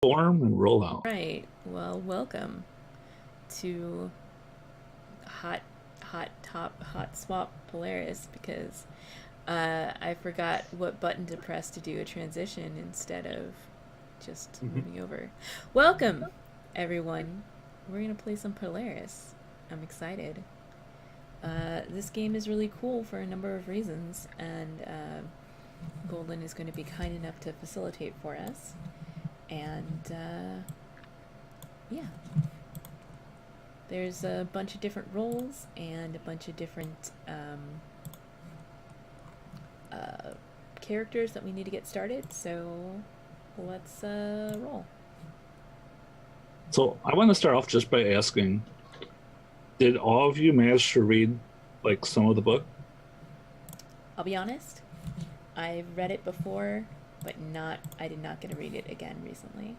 Form and roll out. Right. Well, welcome to hot, hot swap Polaris because I forgot what button to press to do a transition instead of just moving over. Welcome, everyone. We're gonna play some Polaris. I'm excited. This game is really cool for a number of reasons, and Golden is going to be kind enough to facilitate for us. And yeah, there's a bunch of different roles and a bunch of different characters that we need to get started. So let's roll. So I want to start off just by asking, did all of you manage to read like some of the book? I'll be honest, I've read it before, but I did not get to read it again recently.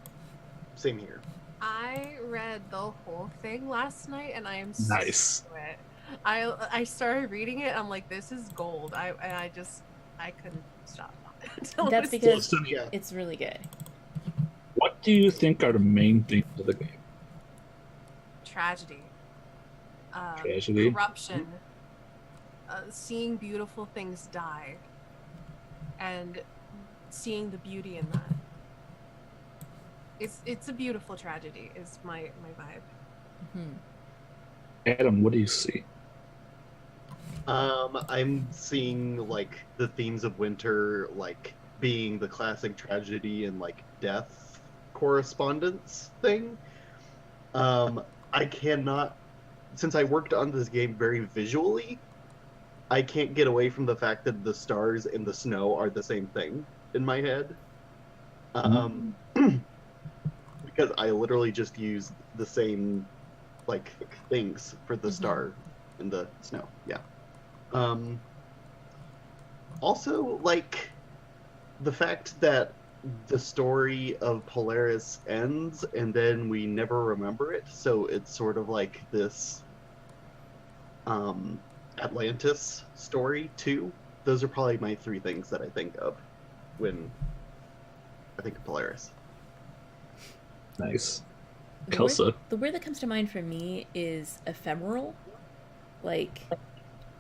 Same here. I read the whole thing last night, and I am Nice. so into it. I started reading it. I'm like, this is gold. I couldn't stop. That's because Yeah. it's really good. What do you think are the main themes of the game? Tragedy, Tragedy? corruption, seeing beautiful things die, and seeing the beauty in that. It's a beautiful tragedy. Is my vibe. Mm-hmm. Adam, what do you see? I'm seeing like the themes of winter, like being the classic tragedy and like death correspondence thing. I cannot, since I worked on this game very visually, I can't get away from the fact that the stars and the snow are the same thing in my head. Because I literally just use the same like things for the star and the snow. Yeah. Also, like the fact that the story of Polaris ends and then we never remember it, so it's sort of like this Atlantis story too. Those are probably my three things that I think of when I think of Polaris. Nice. The Kelsa. the word that comes to mind for me is ephemeral, like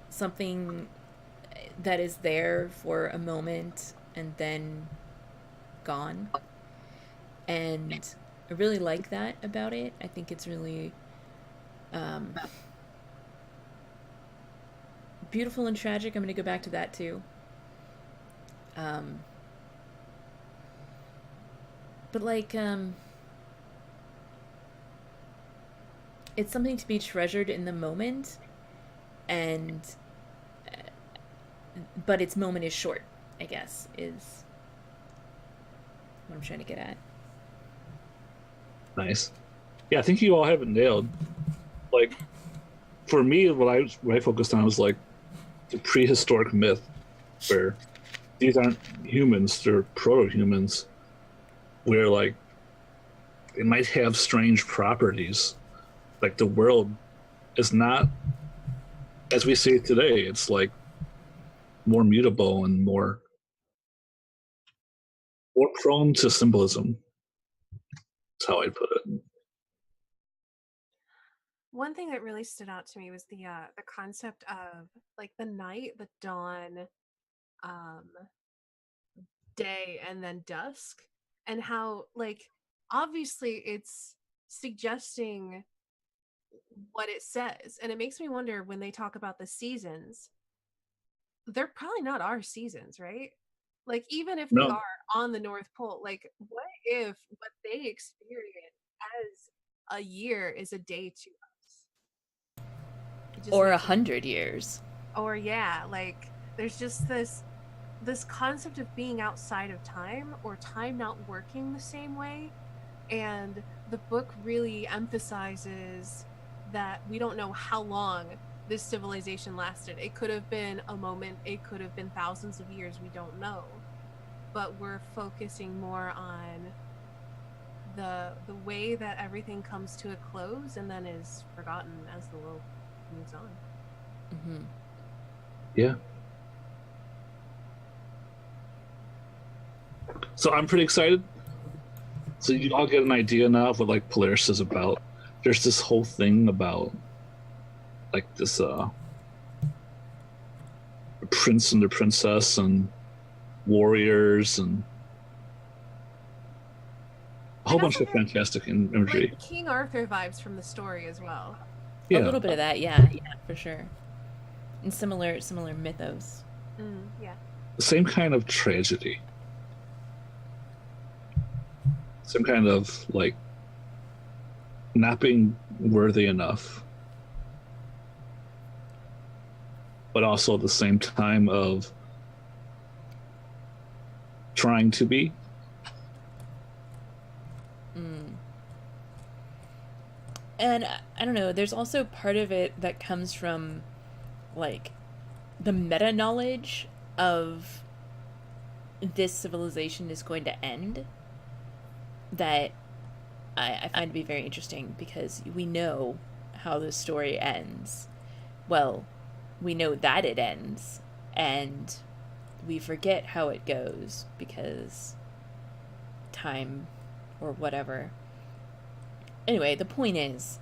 something that is there for a moment and then gone. And I really like that about it. I think it's really beautiful and tragic. I'm going to go back to that too. But like it's something to be treasured in the moment, and but its moment is short, I guess, is what I'm trying to get at. Nice. Yeah, I think you all have it nailed. Like, for me, what I focused on was like the prehistoric myth, where these aren't humans; they're proto-humans, where like they might have strange properties. Like the world is not as we see it today. It's like more mutable and more prone to symbolism. That's how I'd put it. One thing that really stood out to me was the concept of like the night, the dawn, um, day, and then dusk, and how like obviously it's suggesting what it says, and it makes me wonder when they talk about the seasons, they're probably not our seasons, right? Like even if they No, are on the North Pole, like what if what they experience as a year is a day to us? It just Or makes me 100 years. or yeah, like there's just this concept of being outside of time or time not working the same way, and the book really emphasizes that we don't know how long this civilization lasted. It could have been a moment, it could have been thousands of years, we don't know, but we're focusing more on the way that everything comes to a close and then is forgotten as the world moves on. Mm-hmm. yeah. So I'm pretty excited. So you all get an idea now of what like Polaris is about. There's this whole thing about like this prince and the princess and warriors and a whole And bunch also of fantastic imagery. like King Arthur vibes from the story as well. A Yeah, little bit of that, yeah, for sure. And similar mythos. Yeah. the same kind of tragedy. Some kind of like not being worthy enough, but also at the same time of trying to be. And I don't know, there's also part of it that comes from like the meta knowledge of this civilization is going to end that I find to be very interesting, because we know how the story ends. Well, we know that it ends, and we forget how it goes because time or whatever. Anyway, the point is,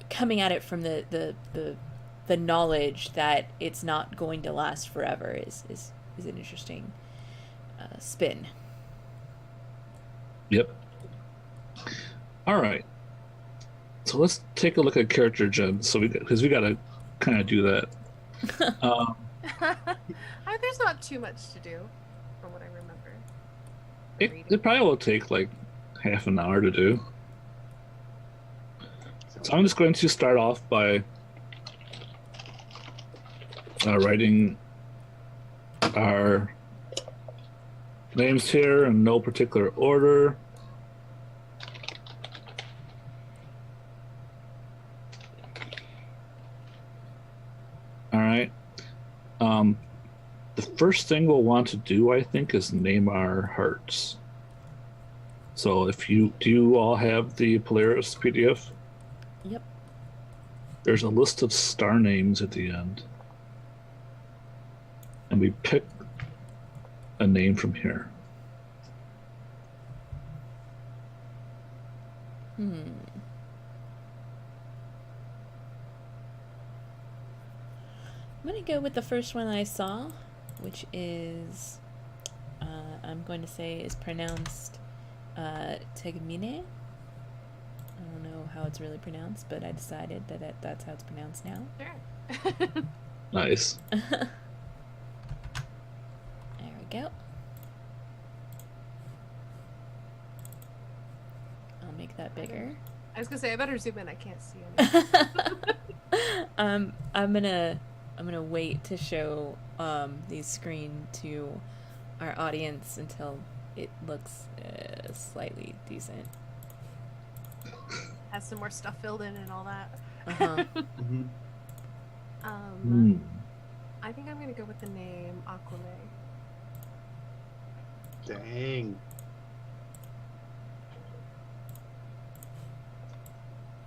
coming at it from the knowledge that it's not going to last forever is an interesting spin. Yep. All right. So let's take a look at character gen. So because we got to kind of do that. There's not too much to do, from what I remember. It probably will take like half an hour to do. So I'm just going to start off by writing our names here in no particular order. All right. The first thing we'll want to do, I think, is name our hearts. So do you all have the Polaris PDF? Yep. There's a list of star names at the end. And we pick a name from here. I'm going to go with the first one I saw, which is, I'm going to say is pronounced Tegmine. I don't know how it's really pronounced, but I decided that that's how it's pronounced now. Sure. Nice. There we go. I'll make that bigger. I was gonna say I better zoom in. I can't see anything. I'm gonna wait to show the screen to our audience until it looks slightly decent. Has some more stuff filled in and all that. Uh-huh. I think I'm gonna go with the name Aquile. Dang.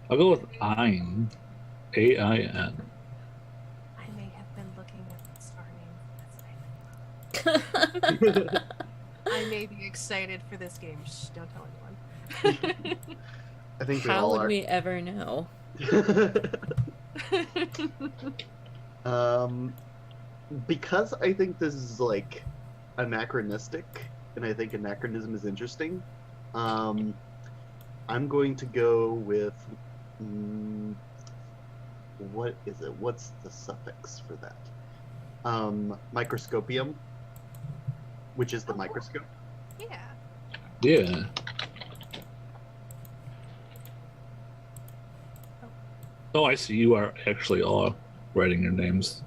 I'll go with Ain. Ain. I may have been looking at the star name. I may be excited for this game. Shh, don't tell anyone. I think we How all would are. we ever know? Because I think this is like anachronistic, and I think anachronism is interesting. I'm going to go with what is it? What's the suffix for that? Microscopium, which is the microscope. Yeah. Yeah. Oh, I see. You are actually all writing your names.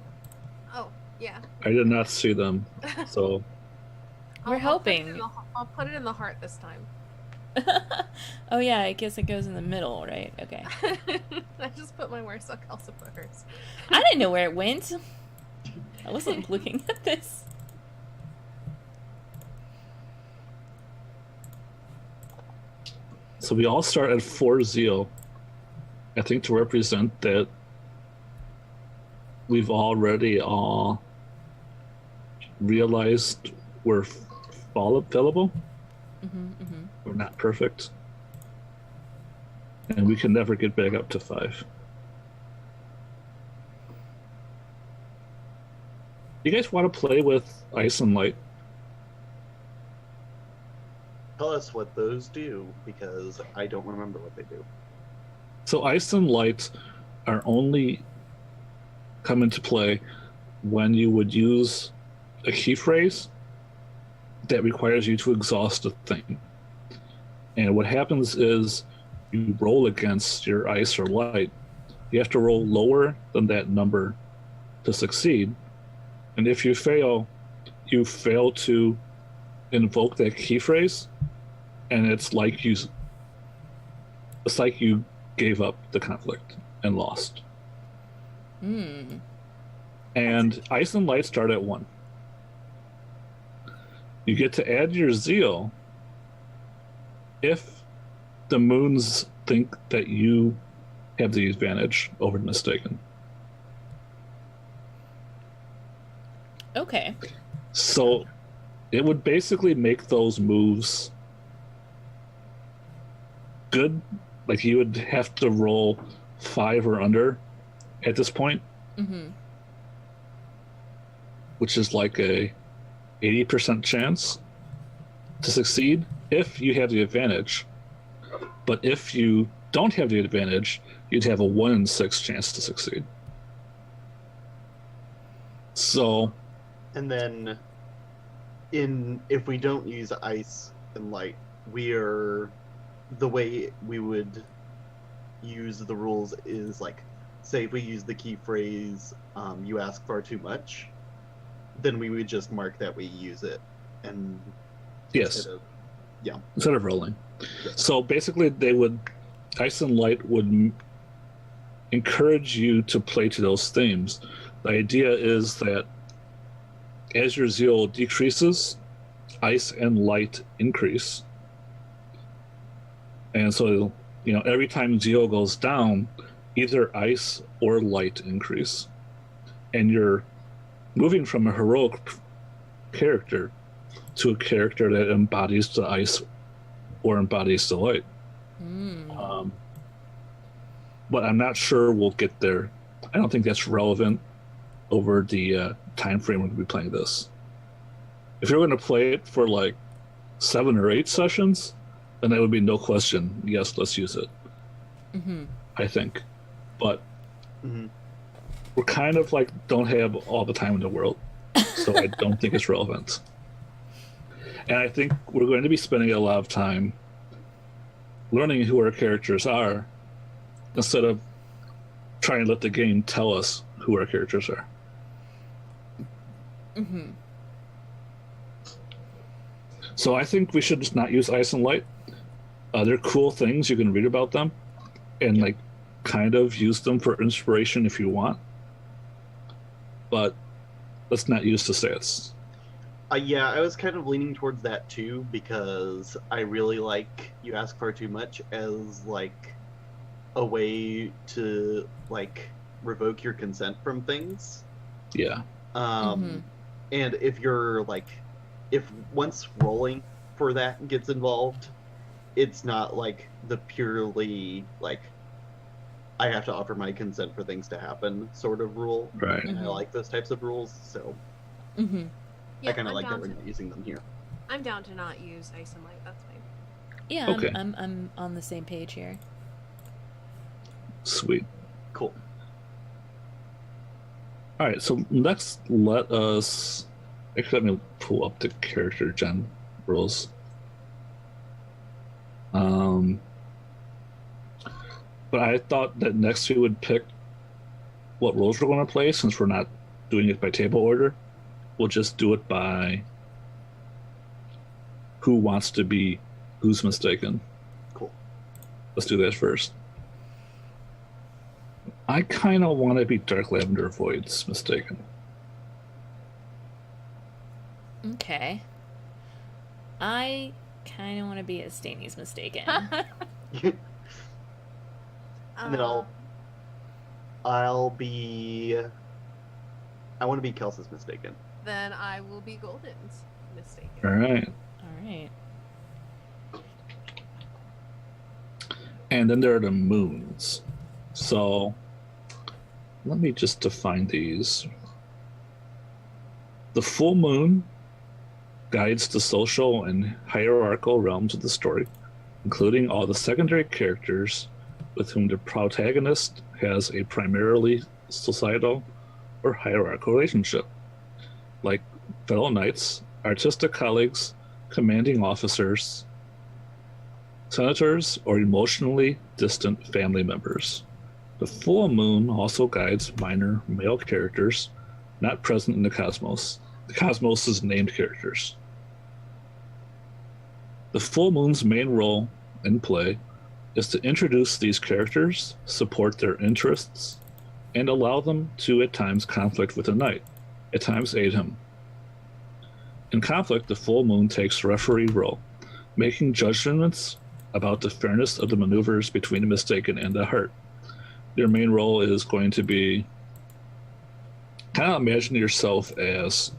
Oh, yeah. I did not see them, so We're hoping. I'll put it in the heart this time. Oh yeah, I guess it goes in the middle, right? Okay. I just put mine where someone else put hers. I didn't know where it went. I wasn't looking at this. we all start at 4-0. I think to represent that we've already all realized we're fallible. Mm-hmm, mm-hmm. We're not perfect. And we can never get back up to 5. You guys want to play with ice and light? Tell us what those do, because I don't remember what they do. So ice and light are only come into play when you would use a key phrase that requires you to exhaust a thing. And what happens is you roll against your ice or light. You have to roll lower than that number to succeed. And if you fail to invoke that key phrase, and it's like you gave up the conflict and lost. And ice and light start at 1. You get to add your zeal if the moons think that you have the advantage over the mistaken. Okay. So it would basically make those moves good. Like you would have to roll 5 or under at this point, which is like a 80% chance to succeed if you have the advantage. But if you don't have the advantage, you'd have a 1 in 6 chance to succeed. So, and then if we don't use ice and light, the way we would use the rules is like, say if we use the key phrase, you ask far too much, then we would just mark that we use it, and yes, instead of rolling. Yeah. So basically ice and light would encourage you to play to those themes. The idea is that as your zeal decreases, ice and light increase. And so, every time zeal goes down, either ice or light increase. And you're moving from a heroic character to a character that embodies the ice or embodies the light. But I'm not sure we'll get there. I don't think that's relevant over the time frame we're going to be playing this. If you're going to play it for like 7 or 8 sessions, then that would be no question. Yes, let's use it. I think. But we're kind of like don't have all the time in the world, so I don't think it's relevant. And I think we're going to be spending a lot of time learning who our characters are instead of trying to let the game tell us who our characters are. So I think we should just not use ice and light. They're cool things. You can read about them and like kind of use them for inspiration if you want. But let's not use the stats. Yeah, I was kind of leaning towards that too, because I really like you ask far too much as like a way to like revoke your consent from things. Yeah. And if you're like, if once rolling for that gets involved, it's not like the purely like I have to offer my consent for things to happen sort of rule. Right. And I like those types of rules, so Yeah, I kind of I'm like that down we're not using them here. I'm down to not use ice and light. That's fine. Yeah, Okay. I'm on the same page here. Sweet. Cool. All right, so next let us... Actually, let me pull up the character gen rules. But I thought that next we would pick what roles we're going to play, since we're not doing it by table order. We'll just do it by who wants to be who's mistaken. Cool. Let's do that first. I kind of want to be Dark Lavender Void's mistaken. Okay. I kind of want to be a Staney's mistaken. And then I'll be... I want to be Kelsey's mistaken. Then I will be Golden's mistaken. All right. All right. And then there are the moons. So let me just define these. The full moon guides the social and hierarchical realms of the story, including all the secondary characters with whom the protagonist has a primarily societal or hierarchical relationship, like fellow knights, artistic colleagues, commanding officers, senators, or emotionally distant family members. The full moon also guides minor male characters not present in the cosmos. The cosmos is named characters. The full moon's main role in play is to introduce these characters, support their interests, and allow them to at times conflict with the knight, at times aid him. In conflict, the full moon takes referee role, making judgments about the fairness of the maneuvers between the mistaken and the heart. Your main role is going to be kind of imagine yourself as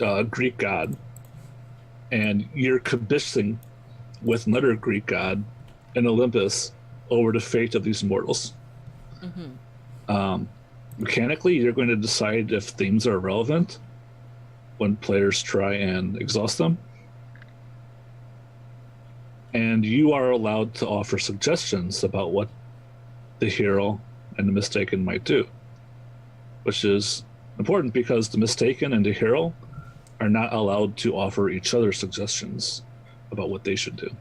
a Greek god, and you're conversing with another Greek god in Olympus over the fate of these mortals. Mechanically, you're going to decide if themes are relevant when players try and exhaust them. And you are allowed to offer suggestions about what the hero and the mistaken might do, which is important because the mistaken and the hero are not allowed to offer each other suggestions about what they should do.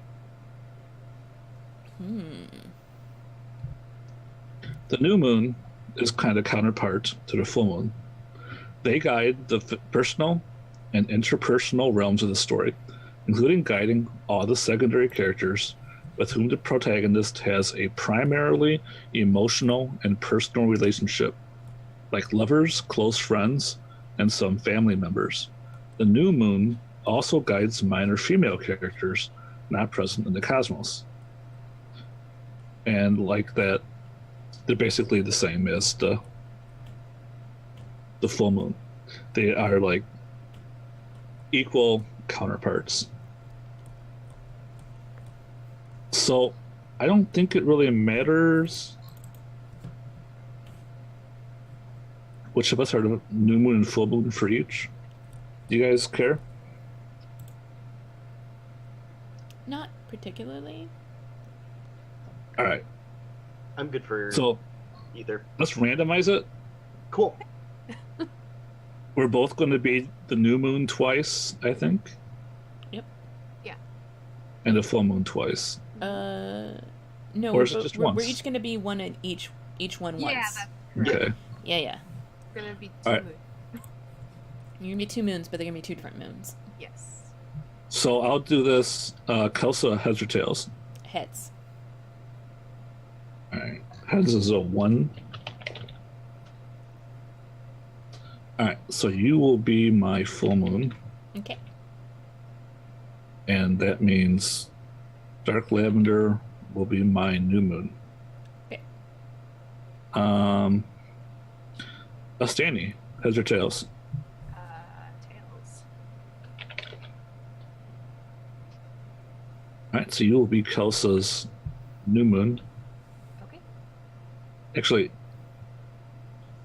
The new moon is kind of counterpart to the full moon. They guide the personal and interpersonal realms of the story, including guiding all the secondary characters with whom the protagonist has a primarily emotional and personal relationship, like lovers, close friends, and some family members. The new moon also guides minor female characters not present in the cosmos. And like that, they're basically the same as the full moon. They are like equal counterparts. So I don't think it really matters which of us are the new moon and full moon for each. Do you guys care? Not particularly. All right. I'm good for So either. let's randomize it. Cool. We're both going to be the new moon twice, I think. Yep. Yeah. And the full moon twice. No, Or is it just we're once? each going to be one at each one once. Yeah, that's correct. Okay. Yeah. It's gonna be two Alright. moons. You're going to be 2 moons, but they're going to be 2 different moons. Yes. So I'll do this. Kelsa, heads or tails? Heads. All right. Heads is a 1. All right. So you will be my full moon, Okay. and that means Dark Lavender will be my new moon. Okay. Astani, heads or tails? Tails. All right. So you will be Kelsa's new moon. Okay. Actually,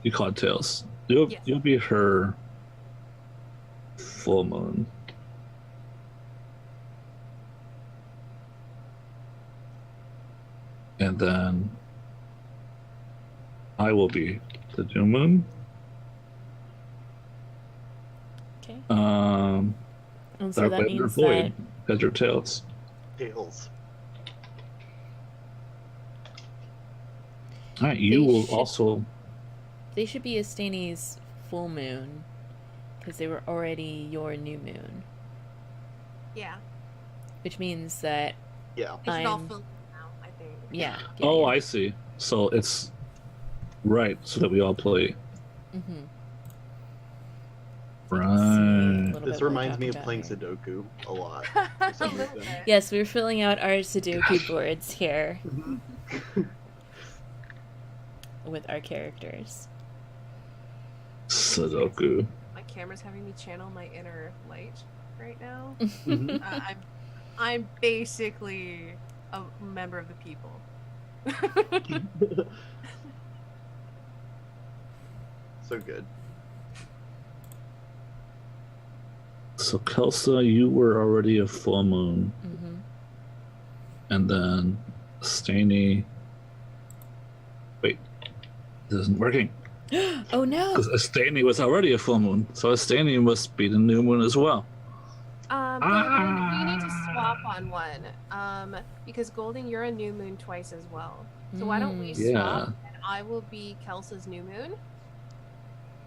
you call it tails. Yes. You'll be her full moon. And then I will be the new moon. Okay. Um, And so Dark that Lavender means Void, heads or tails? Tails. All right. You They will should- also. they should be Astani's full moon because they were already your new moon, Yeah. which means that Yeah. It's all I'm- filled now, I think. yeah. Oh, I see. So it's right, so that we all play. Mm-hmm. Right. This reminds me of playing Sudoku a lot. A some little reason. bit. Yes, we're filling out our Sudoku boards here with our characters. Sudoku. My camera's having me channel my inner light right now. Mhm. I'm basically a member of the people. So good. So Kelsa, you were already a full moon, Mm-hmm. and then Staney. Wait, this isn't working. Oh no! Because Staney was already a full moon, so Staney must be the new moon as well. Then we need to swap on one. Because Golden, you're a new moon twice as well. So why don't we Mm. swap? Yeah. And I will be Kelsa's new moon,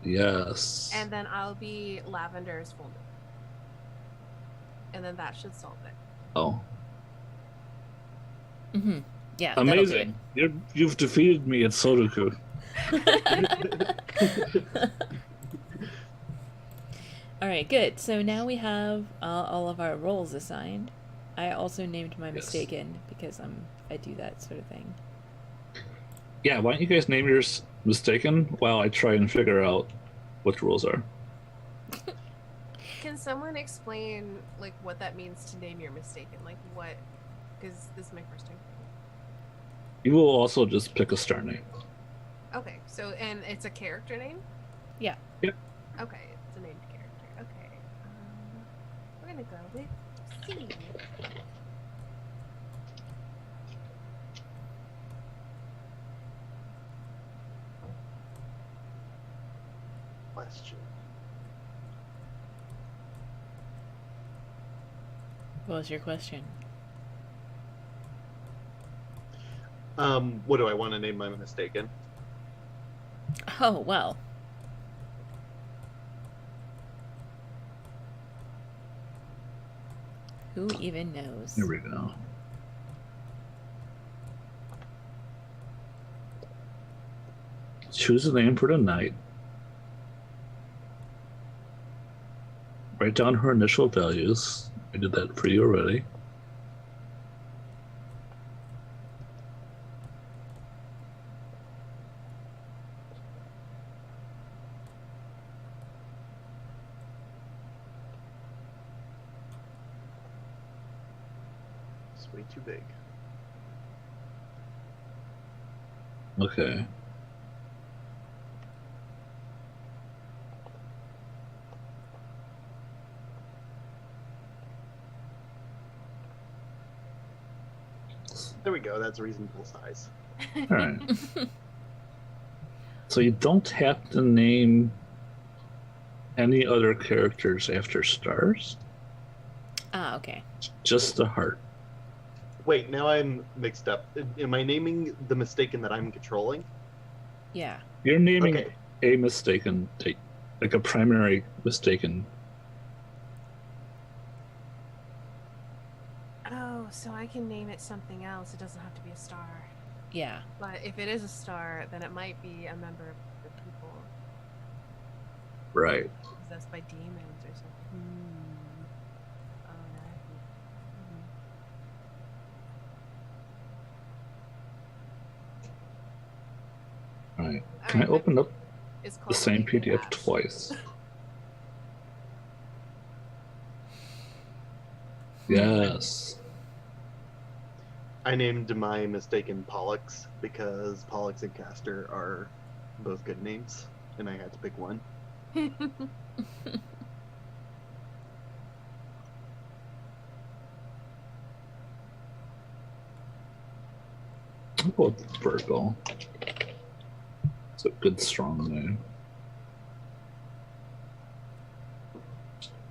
Yes. and then I'll be Lavender's full moon. And then that should solve it. Oh, Mm-hmm. Yeah. amazing! You've defeated me at Sudoku. All right, good. So now we have all of our roles assigned. I also named my Yes. mistaken because I do that sort of thing. Yeah, why don't you guys name yours mistaken while I try and figure out what the rules are? Can someone explain like what that means to name your mistaken? Like what? Because this is my first time. You will also just pick a star name. Okay, so and it's a character name. Yeah. Yep. Okay, it's a named character. Okay, we're gonna go with C. Question. What was your question? What do I want to name my mistaken? Oh well. Who even knows? Here we go. Choose a name for the night. Write down her initial values. I did that for you already. It's way too big. Okay. There we go. That's a reasonable size. All right. So you don't have to name any other characters after stars, Ah, okay. just the heart. Wait, now I'm mixed up. Am I naming the mistaken that I'm controlling? Yeah. You're naming Okay. a mistaken, like a primary mistaken. Oh, so I can name it something else. It doesn't have to be a star. Yeah. But if it is a star, then it might be a member of the people Right. possessed by demons or something. Oh, Right. Can I open up it's the called same Awaken PDF Ash. twice? Yes. I named my mistaken Pollux because Pollux and Castor are both good names, and I had to pick one. I'll go with Virgo. It's a good, strong name.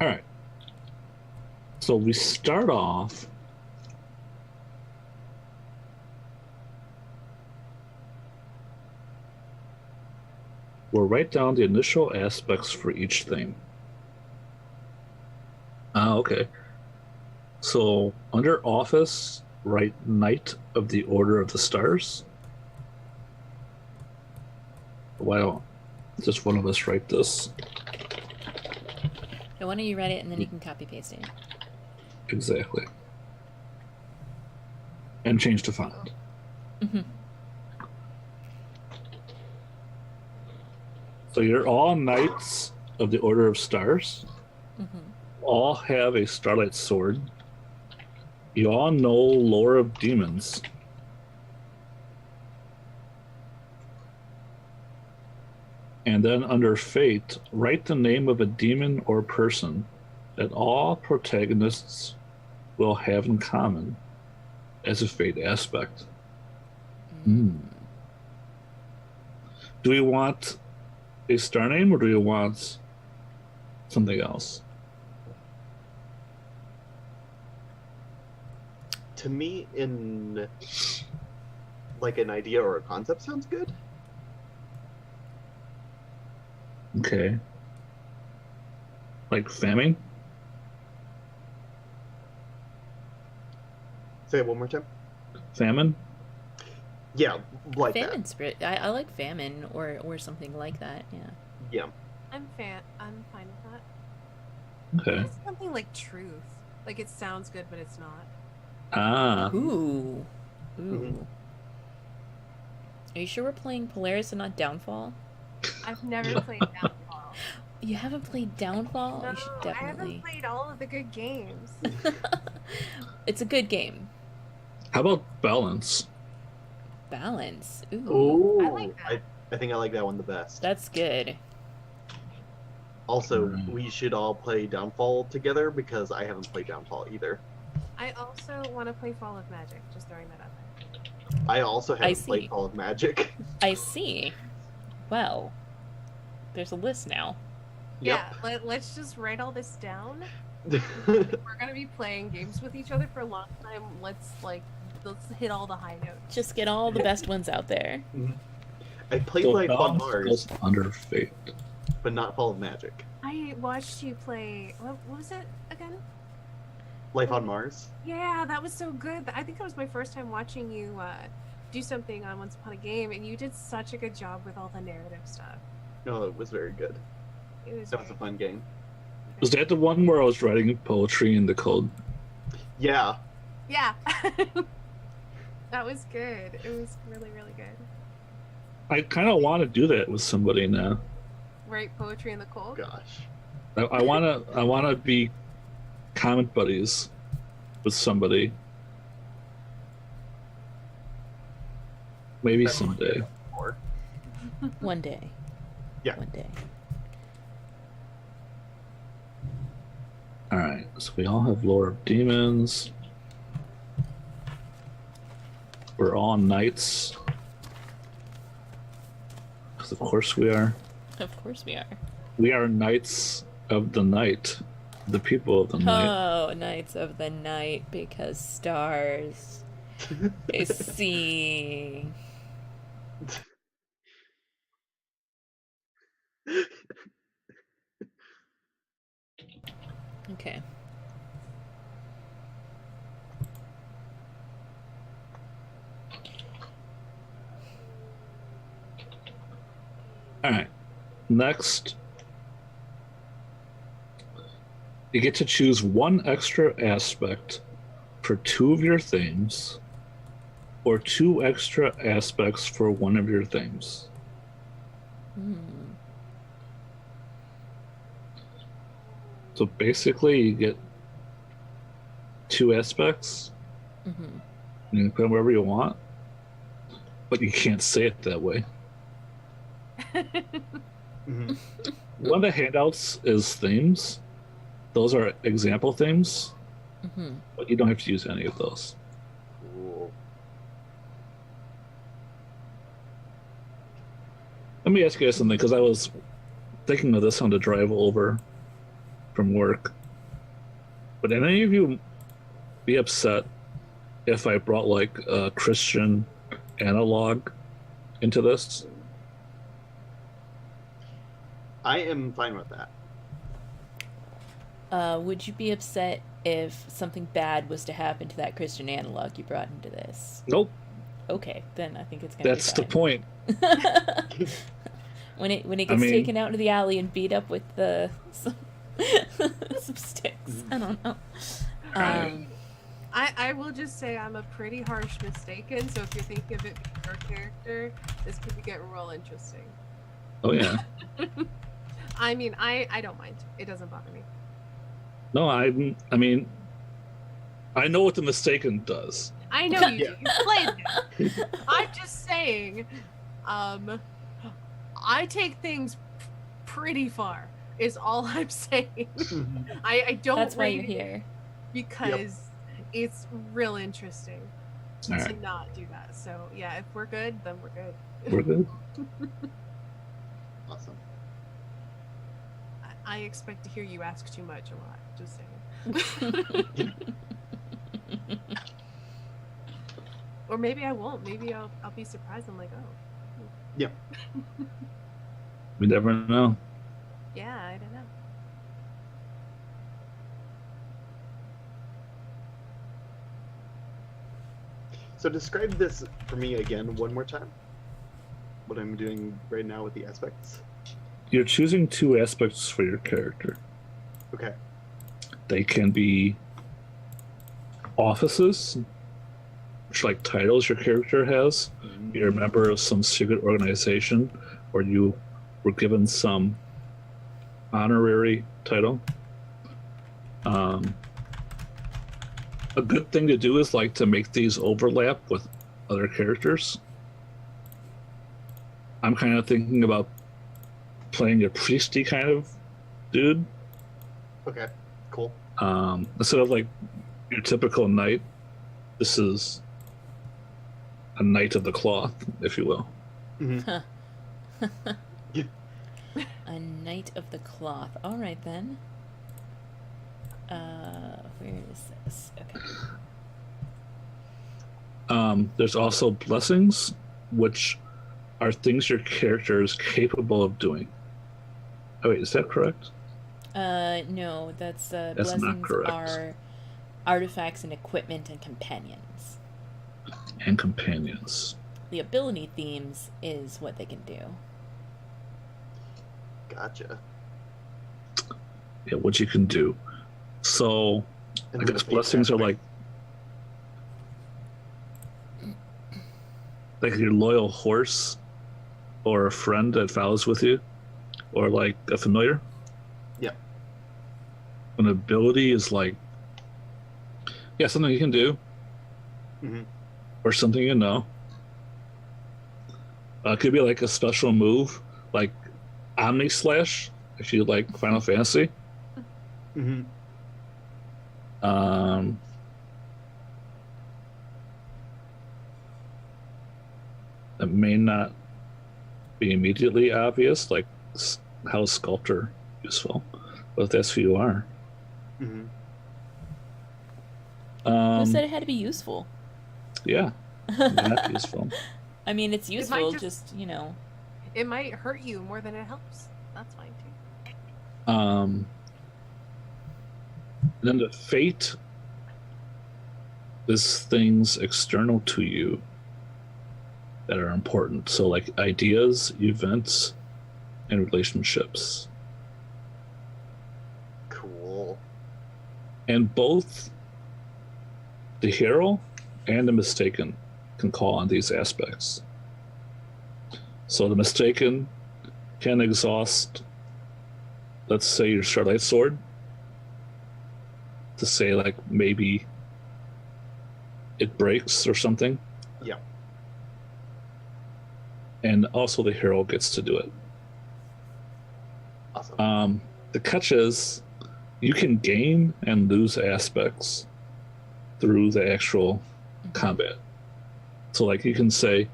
All right. So we start off. We'll write down the initial aspects for each thing. Okay. So under office, write Knight of the Order of the Stars. Why don't just one of us write this? So why don't you write it and then you can copy paste it. Exactly. And change the font. Mm-hmm. So you're all Knights of the Order of Stars. Mm-hmm. All have a Starlight Sword. You all know lore of demons. And then under fate, write the name of a demon or person that all protagonists will have in common as a fate aspect. Do we want a star name or do we want something else? To me, in like an idea or a concept sounds good. Okay. Like famine? Say it one more time. Famine? Yeah, like Famine spirit. I like famine or something like that. Yeah. that. Yeah. I'm fine with that. Okay. It's something like truth. Like it sounds good, but it's not. Ah. Ooh. Mhm. Are you sure we're playing Polaris and not Downfall? I've never played Downfall. You haven't played Downfall? No, You should I definitely. haven't played all of the good games. It's a good game. How about balance? Balance. Ooh. Oh, I like that. I think I like that one the best. That's good. Also, Alright. we should all play Downfall together because I haven't played Downfall either. I also want to play Fall of Magic. Just throwing that out there. I also haven't see. played Fall of Magic. I see. Well, there's a list now. Yeah, let's just write all this down. Yep. We're gonna be playing games with each other for a long time. Let's hit all the high notes. Just get all the best ones out there. I played So like on balance Mars, goes under fate. but not Fall of Magic. I watched you play. What was it again? Life on Mars. Yeah, that was so good. I think that was my first time watching you do something on Once Upon a Game, and you did such a good job with all the narrative stuff. No, it was very good. It was. That was a fun game. Was that the one where I was writing poetry in the code? Yeah. Yeah. That was good. It was really, really good. I kind of want to do that with somebody now. Write poetry in the cold. Gosh. I want to be comic buddies with somebody. Maybe That's what someday. Or One day. Yeah. One day. All right, so we all have lore of demons. We're all knights. Because of course we are. Of course we are. We are knights of the night. The people of the night. Oh, Knights of the Night, because stars is seeing. Okay. All right. Next, you get to choose one extra aspect for two of your things, or two extra aspects for one of your things. So basically, you get two aspects. Mm-hmm. You can put them wherever you want, but you can't say it that way. Mhm. One of the handouts is themes. Those are example themes, Mm-hmm. but you don't have to use any of those. Cool. Let me ask you guys something, because I was thinking of this on the drive over from work. Would any of you be upset if I brought like a Christian analog into this? I am fine with that. Would you be upset if something bad was to happen to that Christian analog you brought into this? Nope. Okay, then I think it's gonna That's be the point. when it gets mean- taken out into the alley and beat up with the some sticks. I don't know. Right. I will just say I'm a pretty harsh mistaken, so if you're thinking of it being your character, this could get real interesting. Oh yeah. I mean, I don't mind. It doesn't bother me. No, I mean, I know what the mistaken does. I know you do. You played it. I'm just saying, I take things pretty far. Is all I'm saying. I don't. That's why you're rate it here. because it's real interesting All to right. not do that. So yeah, if we're good, then we're good. We're good. Awesome. I expect to hear you ask too much a lot. Just saying. Or maybe I won't. Maybe I'll be surprised. I'm like, oh, Yeah. We never know. yeah, I don't know. So describe this for me again one more time. What I'm doing right now with the aspects. You're choosing 2 aspects for your character. Okay. They can be offices, which like titles your character has. You're a member of some secret organization, or you were given some honorary title. A good thing to do is like to make these overlap with other characters. I'm kind of thinking about playing a priesty kind of dude. Okay. Cool. Instead of like your typical knight, this is a knight of the cloth, if you will. Mhm. A knight of the cloth. All right then. Where is this? Okay. There's also blessings, which are things your character is capable of doing. Oh wait, is that correct? No, that's not blessings correct. are artifacts and equipment and companions. And companions. The ability themes is what they can do. Gotcha. Yeah, what you can do. So And I then guess the fate blessings are aspect. like your loyal horse, or a friend that follows with you, or like a familiar. Yeah. An ability is like, yeah, something you can do, Mhm. or something you know. It could be like a special move, like Omni Slash, if you like Final Fantasy. Mhm. It may not be immediately obvious, like how is Sculptor useful, but if that's who you are. Mhm. Who said it had to be useful? Yeah, not useful. I mean, it's might useful, just- just, you know. It might hurt you more than it helps. That's fine too. Then the fate is things external to you that are important. So like ideas, events, and relationships. Cool. And both the hero and the mistaken can call on these aspects. So the mistaken can exhaust, let's say, your Starlight Sword, to say like maybe it breaks or something. Yeah. And also the hero gets to do it. Awesome. The catch is you can gain and lose aspects through the actual combat. So like you can say,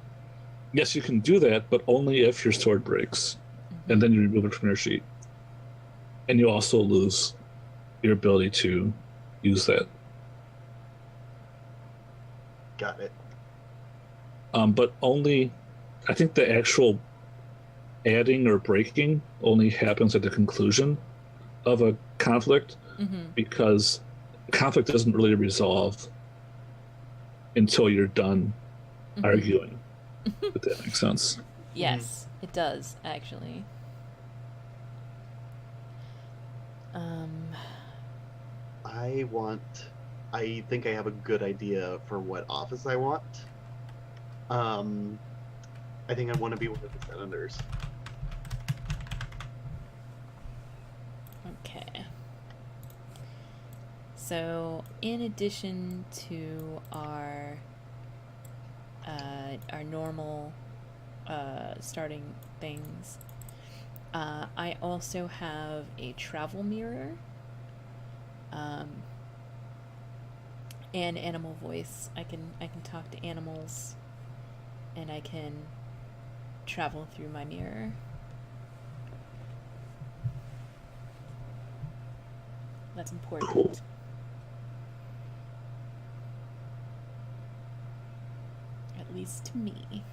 yes, you can do that, but only if your sword breaks. And then you remove it from your sheet. And you also lose your ability to use that. Got it. But only, I think the actual adding or breaking only happens at the conclusion of a conflict, because conflict doesn't really resolve until you're done arguing. If that makes sense. Yes, it does, actually. I think I have a good idea for what office I want. I think I want to be one of the senators. Okay. So, in addition to our normal starting things, I also have a travel mirror, and animal voice. I can talk to animals, and I can travel through my mirror. That's important. Cool. At least to me.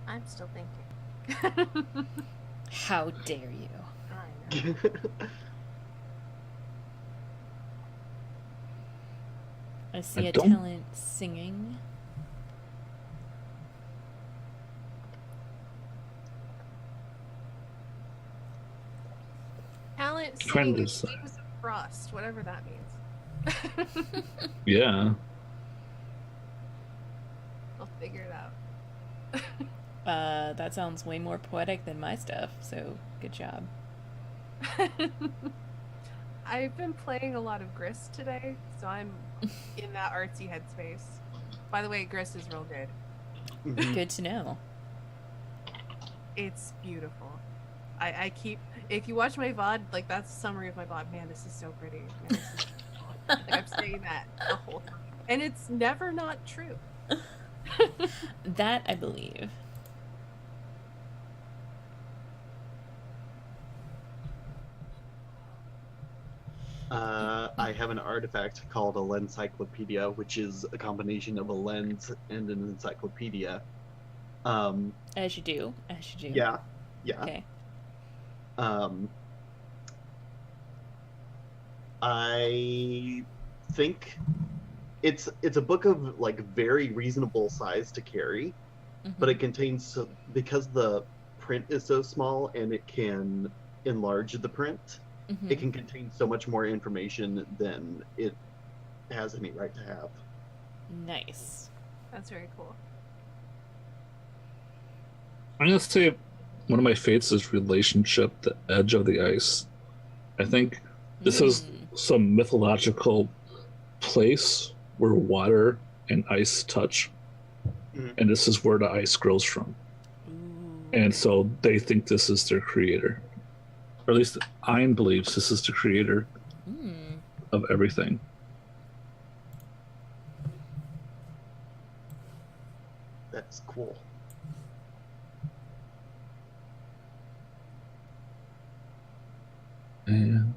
I'm still thinking. How dare you? I know. I see I a don't- talent singing. Talent Trying sing to is decide. games of frost, whatever that means. Yeah. I'll figure it out. That sounds way more poetic than my stuff, so good job. I've been playing a lot of Grist today, so I'm in that artsy headspace. By the way, Grist is real good. Mhm. Good to know. It's beautiful. I keep, if you watch my VOD, like that's a summary of my VOD. Man, this is so pretty. Man, this is like I'm saying that the whole time. And it's never not true. That I believe. I have an artifact called a lencyclopedia, which is a combination of a lens and an encyclopedia. As you do. As you do. Yeah, yeah. Okay. I think it's a book of like very reasonable size to carry, but it contains because the print is so small and it can enlarge the print. It can contain so much more information than it has any right to have. Nice. That's very cool. I'm gonna say one of my fates is relationship, the edge of the ice. I think this is some mythological place where water and ice touch, Mhm. and this is where the ice grows from. Ooh. And so they think this is their creator. Or at least Ein believes this is the creator of everything. That's cool. And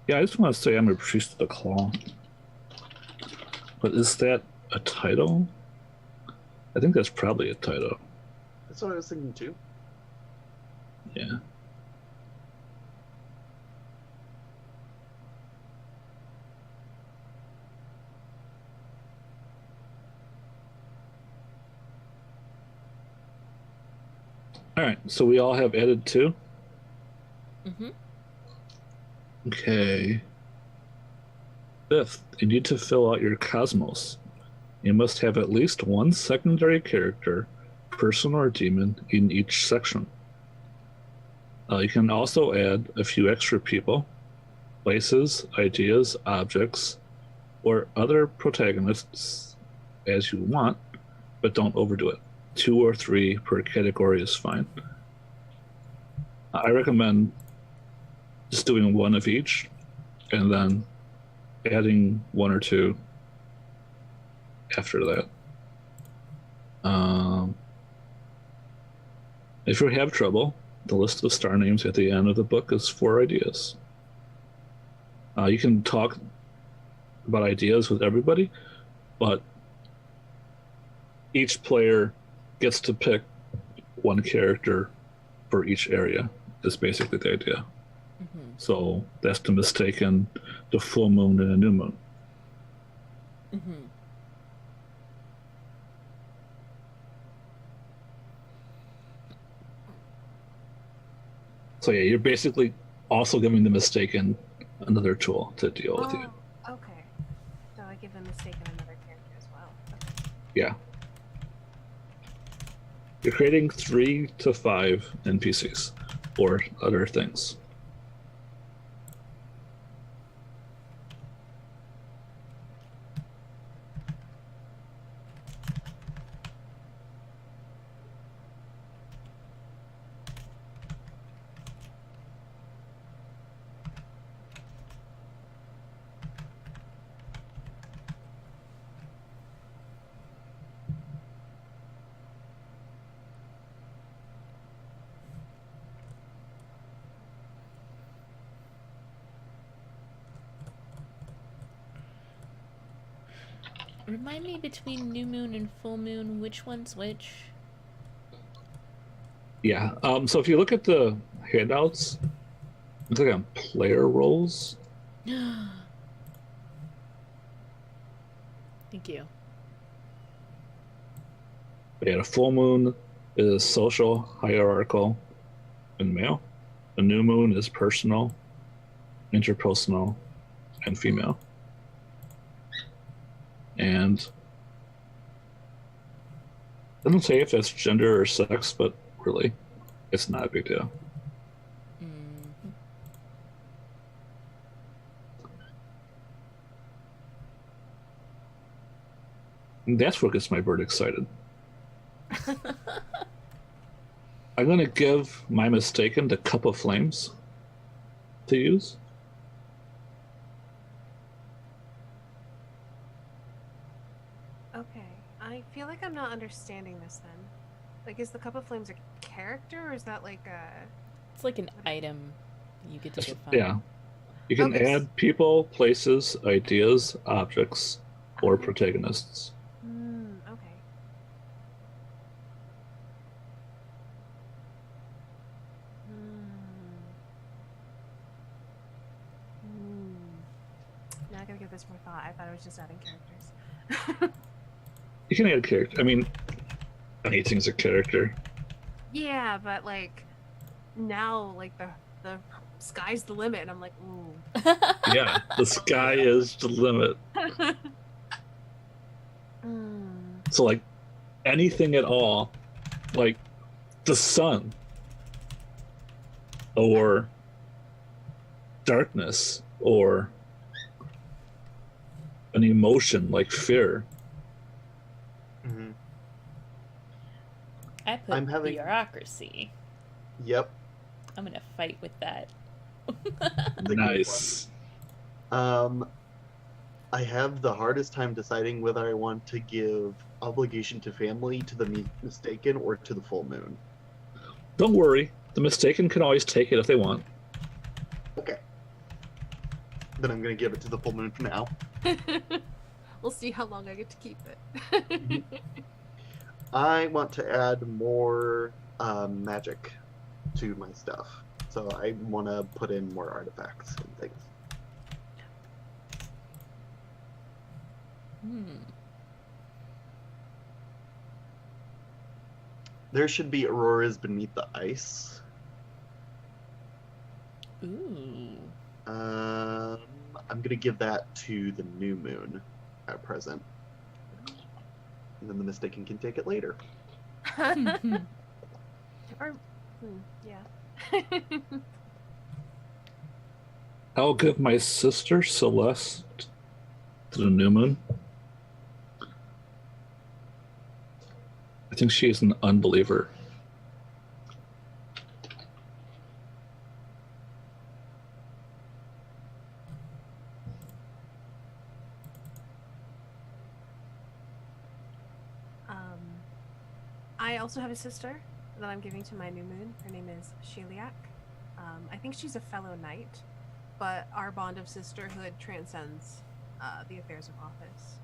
yeah, I just want to say I'm a priest of the claw. But is that a title? I think that's probably a title. That's what I was thinking too. Yeah. All right, so we all have added two. Okay. Fifth, you need to fill out your cosmos. You must have at least one secondary character, person or demon, in each section. You can also add a few extra people, places, ideas, objects, or other protagonists as you want, but don't overdo it. 2 or 3 per category is fine. I recommend just doing one of each and then adding 1 or 2 after that. If you have trouble, the list of star names at the end of the book is 4 ideas. You can talk about ideas with everybody, but each player gets to pick one character for each area, is basically the idea. So that's the mistake in the full moon and a new moon. So yeah, you're basically also giving the mistaken another tool to deal with you. Oh, okay. So I give the mistaken another character as well. Okay. Yeah. You're creating 3 to 5 NPCs or other things. Remind me between new moon and full moon, which one's which? Yeah. So if you look at the handouts, it's like on player roles. Thank you. Yeah, the full moon is social, hierarchical, and male. The new moon is personal, interpersonal, and female. And it doesn't say if that's gender or sex, but really, it's not a big deal. Mm-hmm. And that's what gets my bird excited. I'm going to give my mistaken the cup of flames to use. Okay. I feel like I'm not understanding this then. Like, is the Cup of Flames a character, or is that like a... It's like an item you get to define. Yeah. You can Okay. add people, places, ideas, objects, or protagonists. Okay. Now I gotta give this more thought. I thought I was just adding characters. You can add a character. I mean, anything's a character. Yeah, but like now, like the sky's the limit, and I'm like, ooh. Yeah, the sky is the limit. So, like, anything at all, like the sun, or darkness, or an emotion like fear. Mm-hmm. I put I'm having- bureaucracy. Yep. I'm gonna fight with that. The good Nice. one. I have the hardest time deciding whether I want to give obligation to family to the mistaken or to the full moon. Don't worry, the mistaken can always take it if they want. Okay. Then I'm gonna give it to the full moon for now. We'll see how long I get to keep it. I want to add more magic to my stuff, so I want to put in more artifacts and things. There should be auroras beneath the ice. Ooh. I'm gonna give that to the new moon at present, and then the mistaken can take it later. Or, yeah. I'll give my sister Celeste to the new moon. I think she's an unbeliever. I also have a sister that I'm giving to my new moon. Her name is Sheliak. I think she's a fellow knight, but our bond of sisterhood transcends the affairs of office.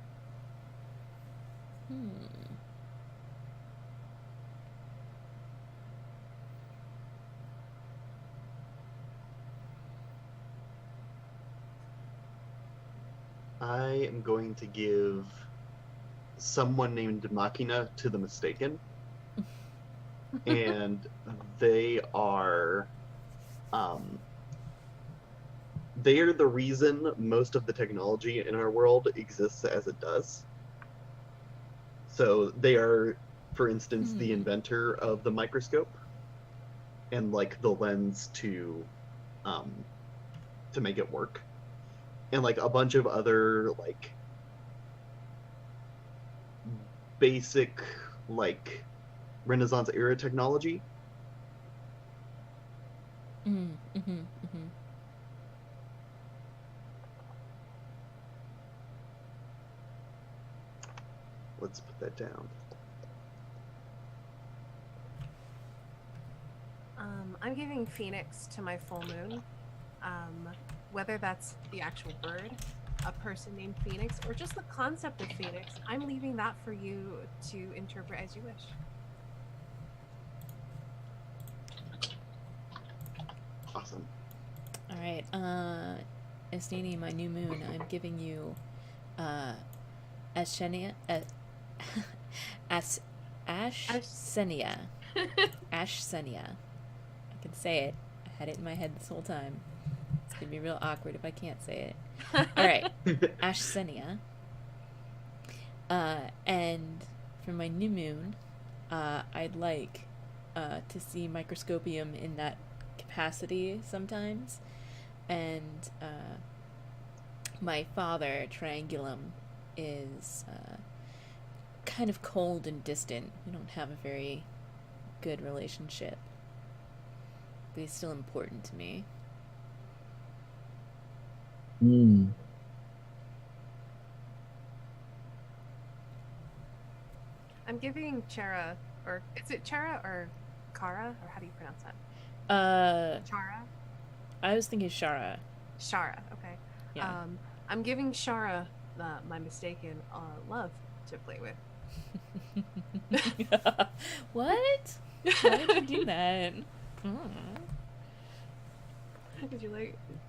I am going to give someone named Machina to the mistaken. And they are Um, they are the reason most of the technology in our world exists as it does. So they are, for instance, the inventor of the microscope and like the lens to make it work, and like a bunch of other like basic like Renaissance era technology. Let's put that down. I'm giving Phoenix to my full moon. Whether that's the actual bird, a person named Phoenix, or just the concept of Phoenix, I'm leaving that for you to interpret as you wish. Awesome. All right. Estini, my new moon, I'm giving you Ashenia. Ashsenia. Ashsenia. I can say it. I had it in my head this whole time. It's gonna be real awkward if I can't say it. All right, Ashsenia. And for my new moon, I'd like to see Microscopium in that capacity sometimes, and my father, Triangulum, is kind of cold and distant. We don't have a very good relationship, but he's still important to me. I'm giving Chara, or is it Chara or Kara, or how do you pronounce that? Chara? I was thinking Shara. Shara, okay. Yeah. I'm giving Shara my mistaken love to play with. What? Why did you do that? Because you're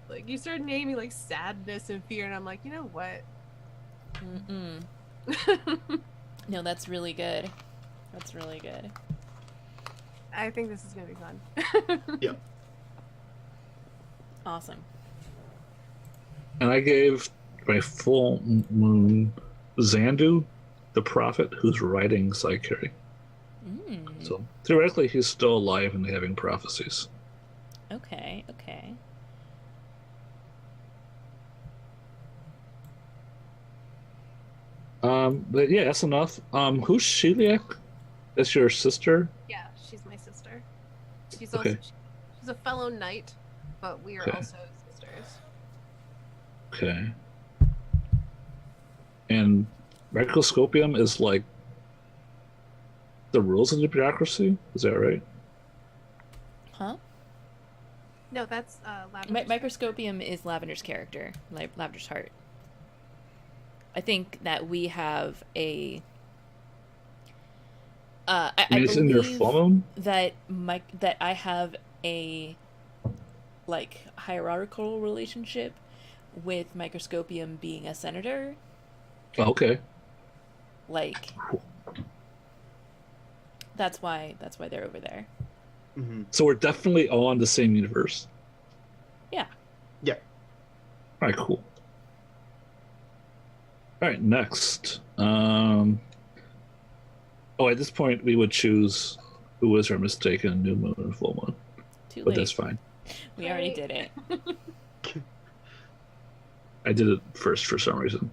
like you started naming like sadness and fear, and I'm like, you know what? No, that's really good. That's really good. I think this is gonna be fun. Yep. Awesome. And I gave my full moon Xandu, the prophet, who's riding Psycheri. So theoretically, he's still alive and having prophecies. Okay, okay. But yeah, that's enough. Who's Sheliak? That's your sister? Yeah, she's my sister. She's Okay. also she's a fellow knight, but we are Okay. also sisters. Okay. And Microscopium is like the rules of the bureaucracy? Is that right? Huh? No, that's Lavender's Microscopium is Lavender's character, Lavender's heart. I think that we have a. I it's in their believe phone? that that I have a like hierarchical relationship with Microscopium being a senator. Oh, okay. Like that's why they're over there. Mm-hmm. So we're definitely all in the same universe. Yeah. Yeah. All right, cool. All right, next. At this point, we would choose who was our mistaken new moon and full moon. Too But late. that's fine. We already did it. I did it first for some reason.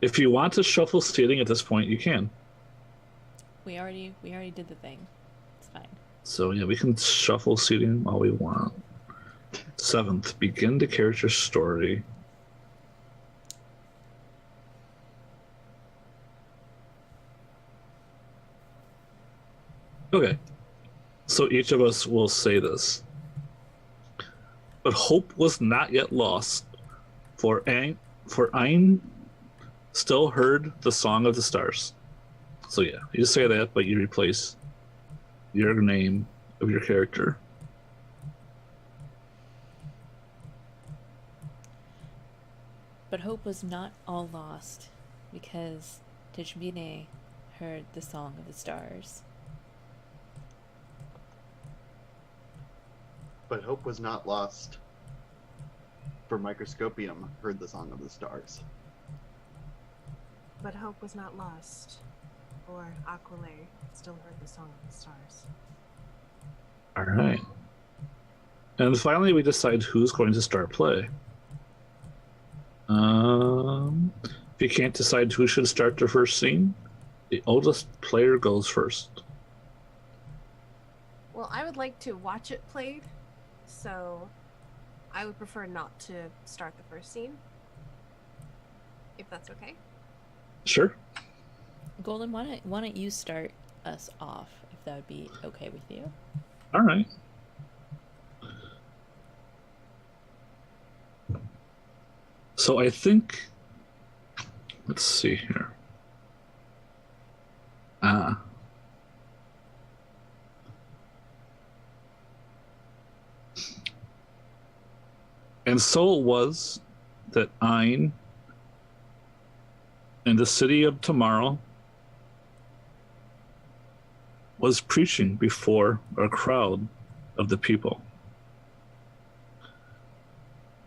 If you want to shuffle seating at this point, you can. We already did the thing. It's fine. So yeah, we can shuffle seating all we want. 7th, begin the character story. Okay, so each of us will say this. But hope was not yet lost, for Ein still heard the song of the stars. So yeah, you say that, but you replace your name of your character. But hope was not all lost, because Tishbine heard the song of the stars. But hope was not lost. For Microscopium heard the Song of the Stars. But hope was not lost. For Aquile still heard the Song of the Stars. All right. And finally, we decide who's going to start play. If you can't decide who should start the first scene, the oldest player goes first. Well, I would like to watch it played, so I would prefer not to start the first scene. If that's okay. Sure. Golden, why don't you start us off, if that would be okay with you? All right. So I think, let's see here. And so it was that Ein, in the city of tomorrow, was preaching before a crowd of the people.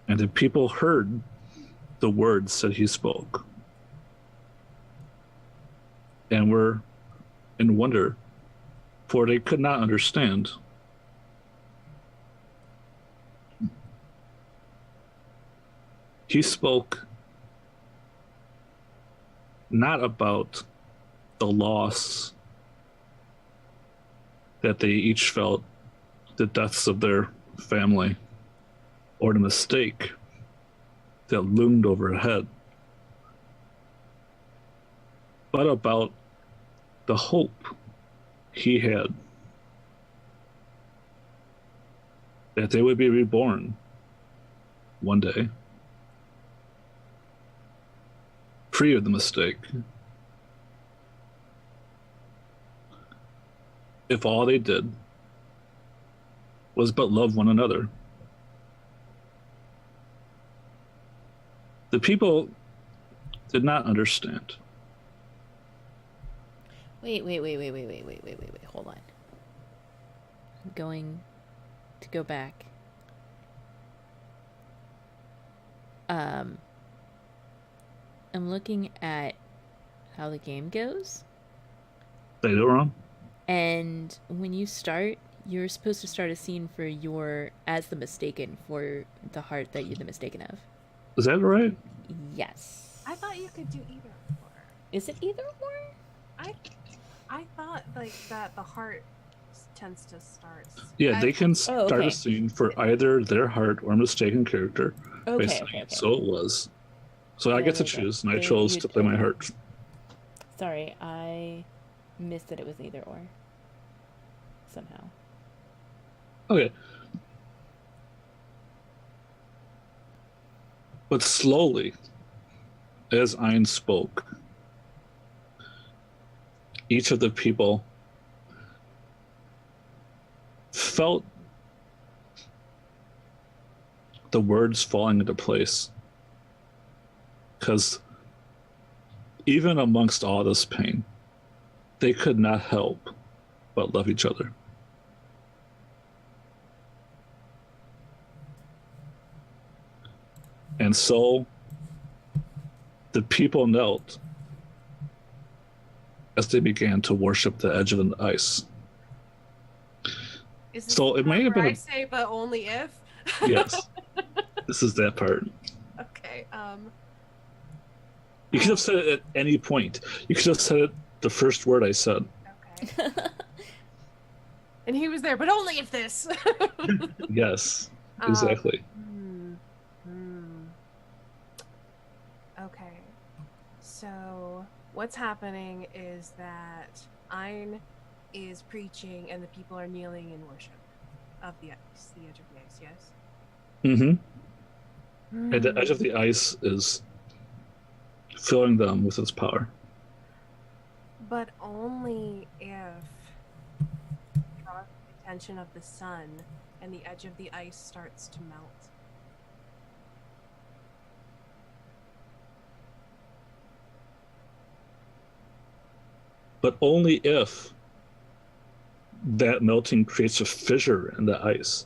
And the people heard the words that he spoke and were in wonder, for they could not understand. He spoke not about the loss that they each felt, the deaths of their family, or the mistake that loomed overhead, but about the hope he had that they would be reborn one day, free of the mistake, if all they did was but love one another. The people did not understand. Wait, hold on. I'm going to go back. I'm looking at how the game goes. Say it wrong? And when you start, you're supposed to start a scene for as the mistaken, for the heart that you're the mistaken of. Is that right? Yes. I thought you could do either or. Is it either or? I thought like that the heart tends to start. Yeah, they can start okay. a scene for either their heart or mistaken character. Okay. So it was. So I get to choose, and I chose to play my heart. Sorry, I missed that it was either or. Somehow. Okay. But slowly, as Ein spoke, each of the people felt the words falling into place. Because even amongst all this pain, they could not help but love each other. And so the people knelt as they began to worship the edge of the ice. Is this So it may have been I say, but only if. Yes, this is that part. Okay. You could have said it at any point. You could have said it the first word I said. Okay. And he was there, but only if this. Yes, exactly. Okay. So what's happening is that Ein is preaching and the people are kneeling in worship of the ice, the edge of the ice, yes? Mm-hmm. And the edge of the ice is filling them with its power. But only if draws the attention of the sun and the edge of the ice starts to melt. But only if that melting creates a fissure in the ice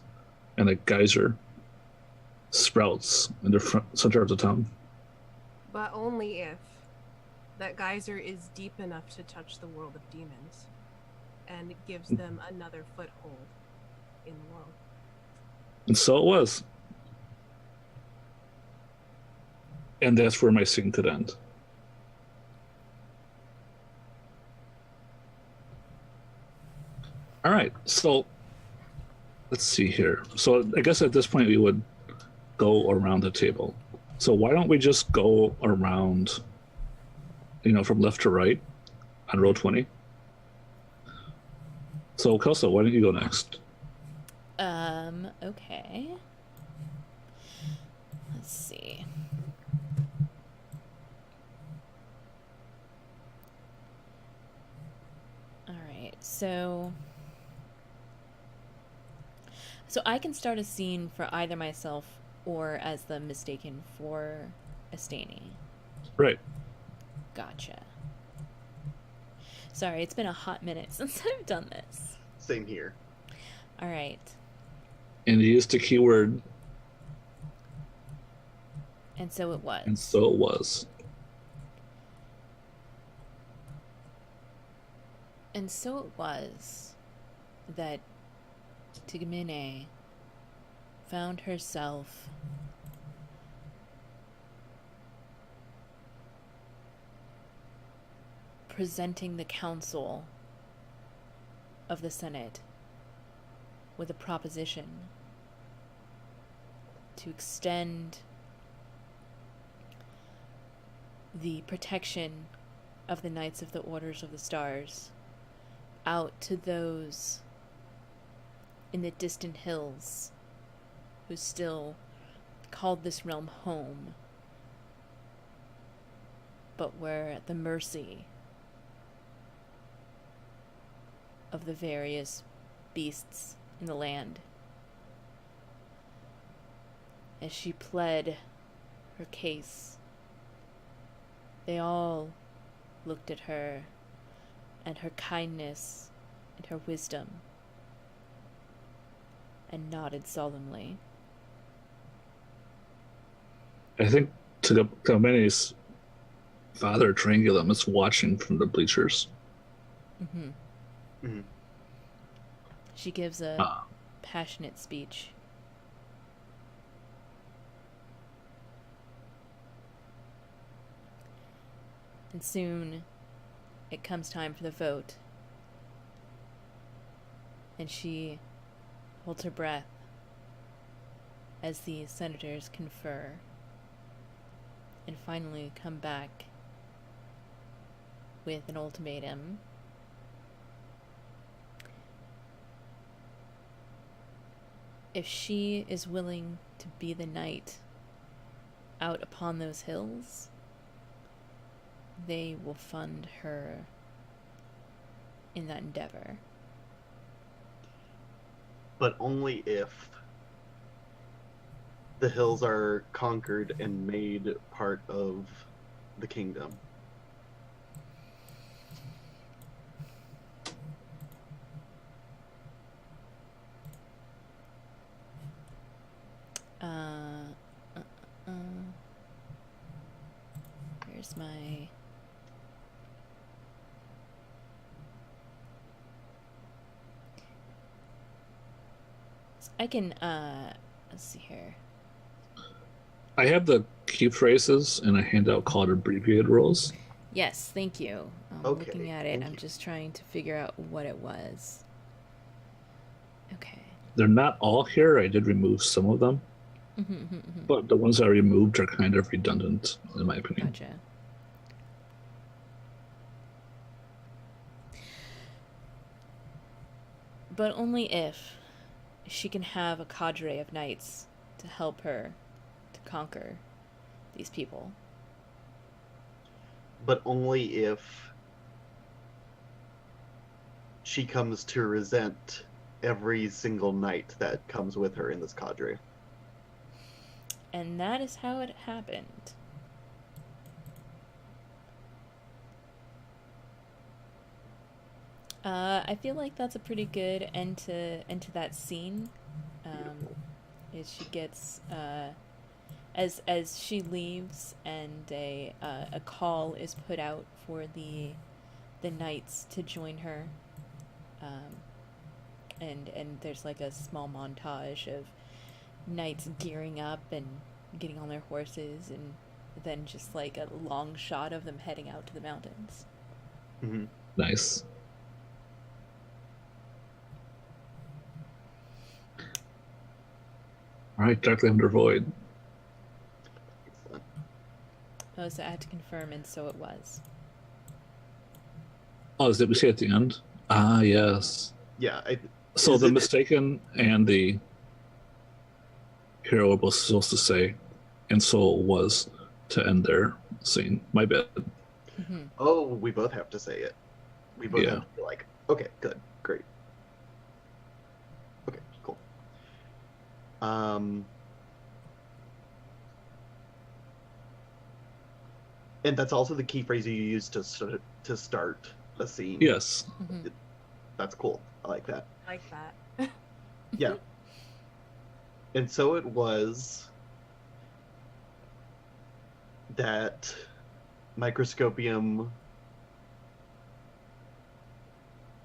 and a geyser sprouts in the center of the town. But only if that geyser is deep enough to touch the world of demons, and it gives them another foothold in the world. And so it was. And that's where my scene could end. All right, so let's see here. So I guess at this point we would go around the table. So why don't we just go around, from left to right on roll 20? So Kelso, why don't you go next? Okay. Let's see. All right, so I can start a scene for either myself or as the mistaken for Estani. Right. Gotcha. Sorry, it's been a hot minute since I've done this. Same here. All right. And you used the keyword. And so it was. And so it was. And so it was that Tigmine found herself presenting the council of the Senate with a proposition to extend the protection of the Knights of the Orders of the Stars out to those in the distant hills who still called this realm home, but were at the mercy of the various beasts in the land. As she pled her case, they all looked at her and her kindness and her wisdom and nodded solemnly. I think Tigmene's father, Triangulum, is watching from the bleachers. Mm-hmm. Mm-hmm. She gives a passionate speech. And soon it comes time for the vote. And she holds her breath as the senators confer and finally come back with an ultimatum. If she is willing to be the knight out upon those hills, they will fund her in that endeavor. But only if the hills are conquered and made part of the kingdom. Where's my... I can, let's see here. I have the key phrases and I hand out called abbreviated rules. Yes, thank you. I'm Okay, looking at it. thank I'm you. just trying to figure out what it was. Okay. They're not all here. I did remove some of them, but the ones I removed are kind of redundant, in my opinion. Gotcha. But only if she can have a cadre of knights to help her to conquer these people. But only if she comes to resent every single knight that comes with her in this cadre. And that is how it happened. I feel like that's a pretty good end to that scene. is she gets as she leaves, and a call is put out for the knights to join her, and there's like a small montage of knights gearing up and getting on their horses, and then just like a long shot of them heading out to the mountains. Mm-hmm. Nice. All right, Dark Lavender Void. Excellent. Oh, so I had to confirm, and so it was. Oh, is it we say at the end? Ah, yes. Yeah. So Is the it- mistaken and the hero was supposed to say, and so it was to end their scene. My bad. Mm-hmm. Oh, we both have to say it. We both Yeah. have to be like, okay, good, great. Okay, cool. And that's also the key phrase you use to start a scene. Yes. Mm-hmm. That's cool. I like that. Like that. Yeah. And so it was that Microscopium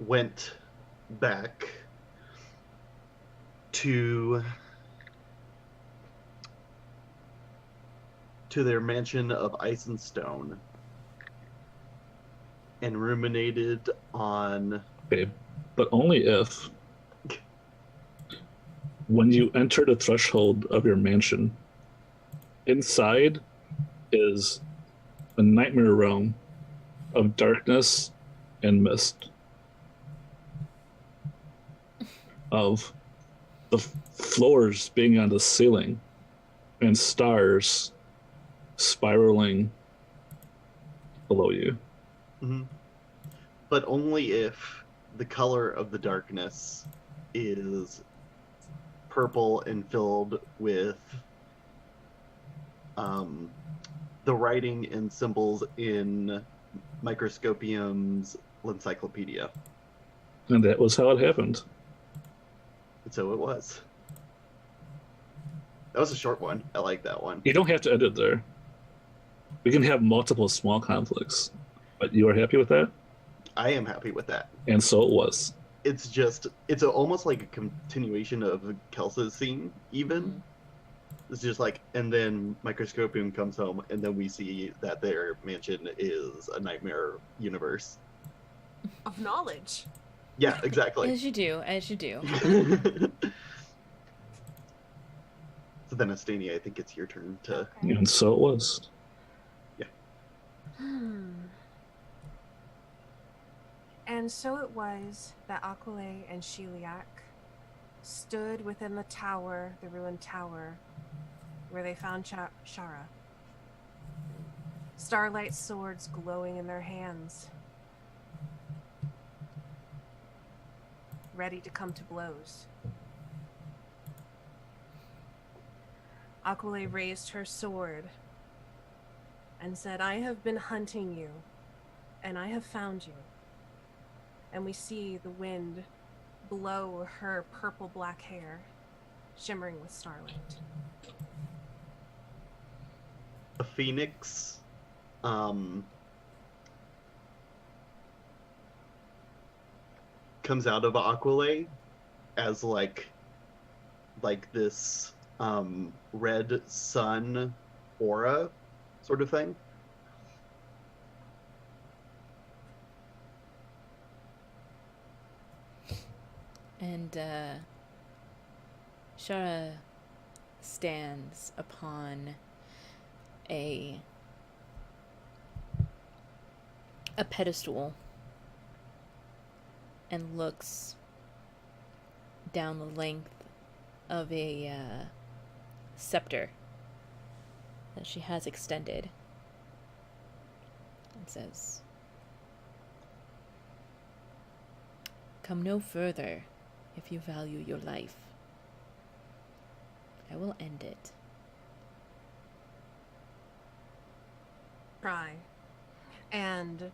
went back to their mansion of ice and stone and ruminated on Okay, but only if when you enter the threshold of your mansion, inside is a nightmare realm of darkness and mist, of the floors being on the ceiling and stars spiraling below you. Mm-hmm. But only if the color of the darkness is purple and filled with the writing and symbols in Microscopium's encyclopedia. And that was how it happened. And so it was. That was a short one. I like that one. You don't have to edit there. We can have multiple small conflicts, but you are happy with that? I am happy with that. And so it was. It's just, almost like a continuation of Kelsa's scene, even. Mm-hmm. It's just like, and then Microscopium comes home, and then we see that their mansion is a nightmare universe. Of knowledge. Yeah, exactly. As you do, as you do. So then, Estania, I think it's your turn to. Okay. And so it was. And so it was that Aquile and Sheliak stood within the tower, the ruined tower, where they found Shara. Starlight swords glowing in their hands, ready to come to blows. Aquile raised her sword and said, "I have been hunting you, and I have found you." And we see the wind blow her purple-black hair, shimmering with starlight. A phoenix comes out of Aquile as like this red sun aura sort of thing. And Shara stands upon a pedestal and looks down the length of a scepter that she has extended and says, "Come no further if you value your life. I will end it." Try. And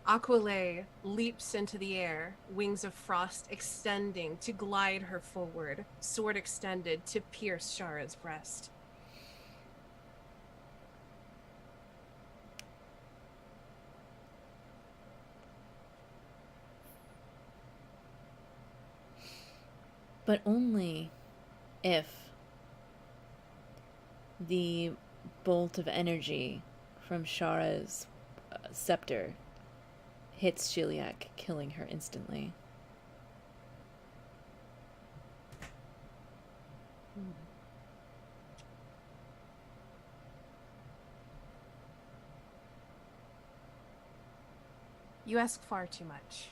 Aqualay leaps into the air, wings of frost extending to glide her forward, sword extended to pierce Shara's breast. But only if the bolt of energy from Shara's scepter hits Shiliak, killing her instantly. You ask far too much.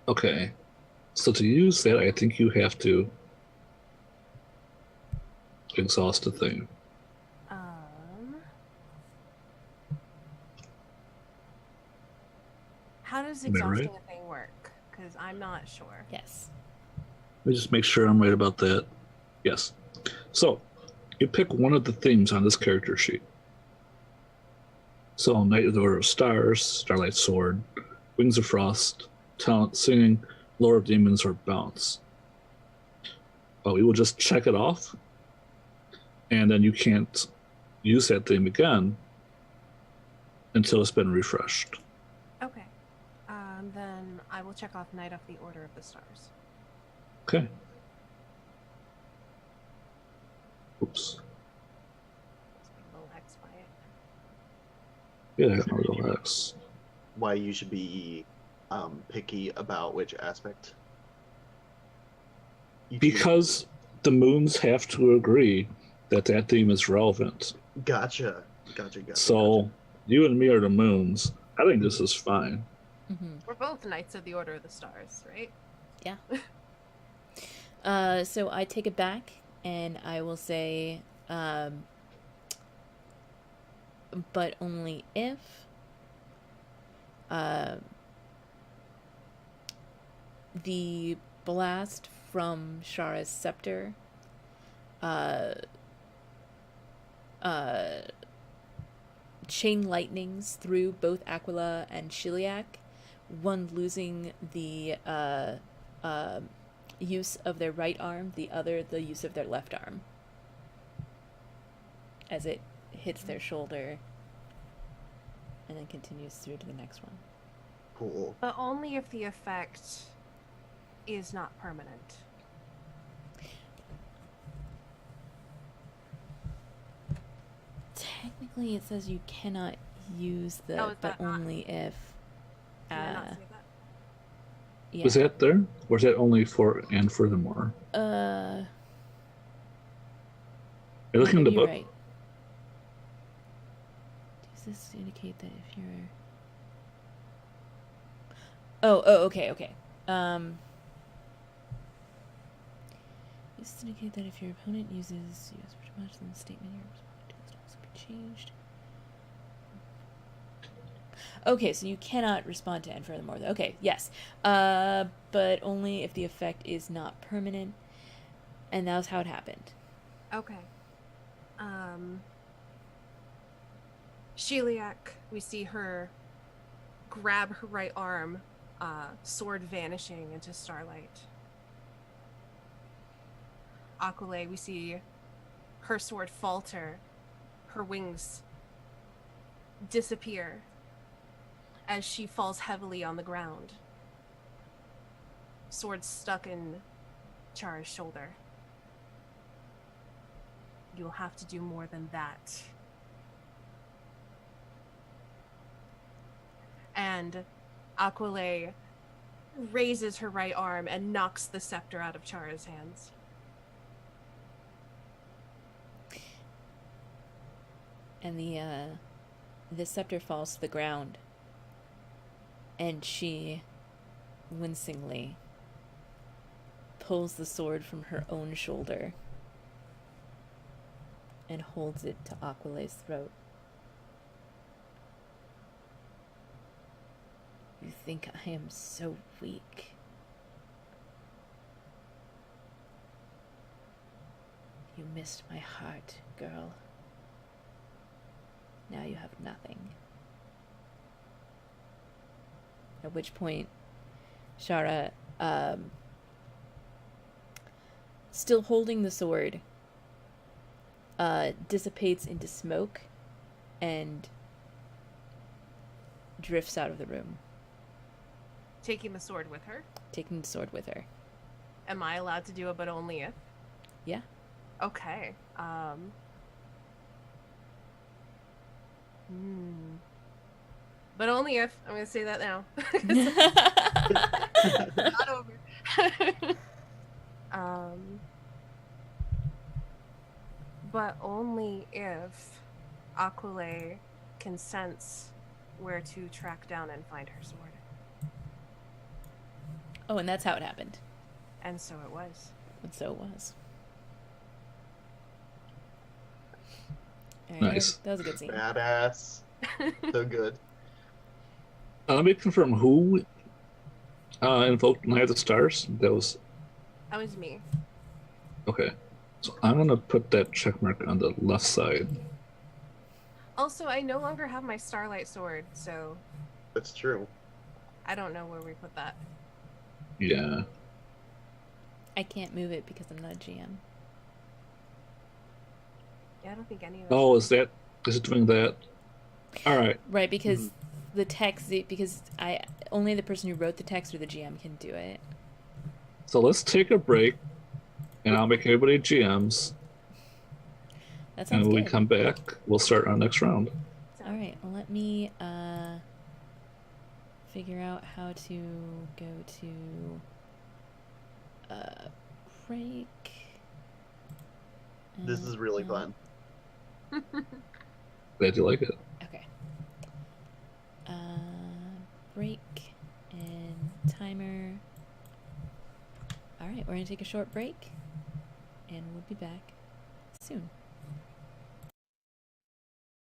Okay. So to use that, I think you have to exhaust a thing. How does Am I exhausting right? a thing work? Because I'm not sure. Yes. Let me just make sure I'm right about that. Yes. So, you pick one of the things on this character sheet. So, Knight of the Order of Stars, Starlight Sword, Wings of Frost, Talent Singing, Lore of Demons, or Bounce. We will just check it off, and then you can't use that thing again until it's been refreshed. Okay. Then I will check off Knight of the Order of the Stars. Okay. Oops. Little X by it. Yeah, I got my little X. Why you should be picky about which aspect? You choose. Because the moons have to agree that that theme is relevant. Gotcha. So, you and me are the moons. I think this is fine. Mm-hmm. We're both Knights of the Order of the Stars, right? Yeah. So I take it back, and I will say, but only if the blast from Shara's scepter chain lightnings through both Aquila and Shiliak, one losing the use of their right arm, the other the use of their left arm, as it hits their shoulder and then continues through to the next one. Cool. But only if the effect is not permanent. Technically, it says you cannot use the, Oh, is but that not- only if. Can I not say that? Yeah. Was that there? Or is that only for and furthermore? Uh. Are you looking in the You're book? right. Does this indicate that if you're? Oh, okay. This indicate that if your opponent uses US pretty much, then the statement you're responding to must also be changed. Okay, so you cannot respond to and furthermore. Okay, yes. But only if the effect is not permanent. And that was how it happened. Okay. Shiliak, we see her grab her right arm, sword vanishing into starlight. Aqualay, we see her sword falter, her wings disappear as she falls heavily on the ground. Sword stuck in Chara's shoulder. You'll have to do more than that. And Aqualay raises her right arm and knocks the scepter out of Chara's hands. And the scepter falls to the ground. And she wincingly pulls the sword from her own shoulder and holds it to Aqualay's throat. You think I am so weak? You missed my heart, girl. Now you have nothing. At which point, Shara, still holding the sword, dissipates into smoke and drifts out of the room, Taking the sword with her. taking the sword with her. Am I allowed to do it, but only if? Yeah. Okay. But only if. I'm gonna say that now. Not over. But only if Aquile consents where to track down and find her sword. Oh, and that's how it happened. And so it was. And so it was. All right, Nice. That was a good scene. Badass. So good. Let me confirm who invoked Night of the Stars. That was That was me. okay. So I'm gonna put that check mark on the left side. Also, I no longer have my Starlight sword, so That's true. I don't know where we put that. Yeah. I can't move it because I'm not a GM. Yeah, I don't think any of us. Oh, is it doing that? All right. Right, because the text, because only the person who wrote the text or the GM can do it. So let's take a break, and I'll make everybody GMs. That And sounds when we good. come back, we'll start our next round. All right, well, let me figure out how to go to break. This is really fun. Glad you like it. Okay. Break and timer. All right, we're gonna take a short break, and we'll be back soon.